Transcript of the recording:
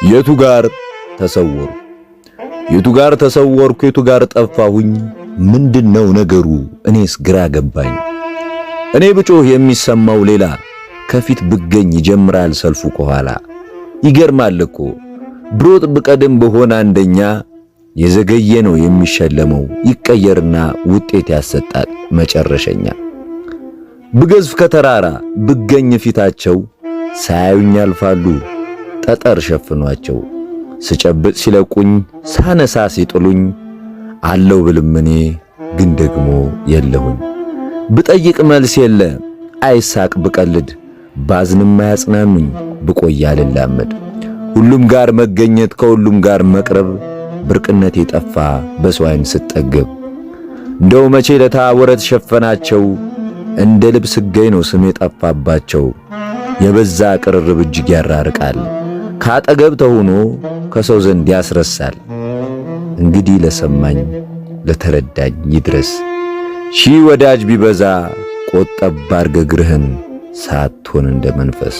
የቱ ጋር ተሰወሩ? የቱ ጋር ተሰወርኩ? የቱ ጋር ጠፋሁኝ? ምንድነው ነገሩ? እኔስ ግራ ገባኝ። እኔ ብጮህ የሚሰማው ሌላ፣ ከፊት ብገኝ ይጀምራል ሰልፉ ከኋላ። ይገርማል እኮ ብሮጥ ብቀድም በሆነ አንደኛ፣ የዘገየ ነው የሚሸለመው ይቀየርና ውጤት ያሰጣል መጨረሸኛ። ብገዝፍ ከተራራ ብገኝ ፊታቸው፣ ሳያዩኝ ያልፋሉ ጠጠር ሸፍኗቸው። ስጨብጥ ሲለቁኝ ሳነሳ ሲጥሉኝ፣ አለው ብልም እኔ ግን ደግሞ የለሁኝ። ብጠይቅ መልስ የለ አይሳቅ ብቀልድ፣ ባዝንም አያጽናኑኝ ብቆይ አልላመድ። ሁሉም ጋር መገኘት ከሁሉም ጋር መቅረብ፣ ብርቅነቴ ጠፋ በሰው ዓይን ስጠገብ። እንደው መቼ ለታ ወረት ሸፈናቸው፣ እንደ ልብስ ገይ ነው ስሜ ጠፋባቸው። የበዛ ቅርርብ እጅግ ያራርቃል፣ ካጠገብ ተሆኖ ከሰው ዘንድ ያስረሳል። እንግዲህ ለሰማኝ ለተረዳኝ ይድረስ፣ ሺህ ወዳጅ ቢበዛ ቆጠብ አርገህ እግርህን ሳትሆን እንደ መንፈስ።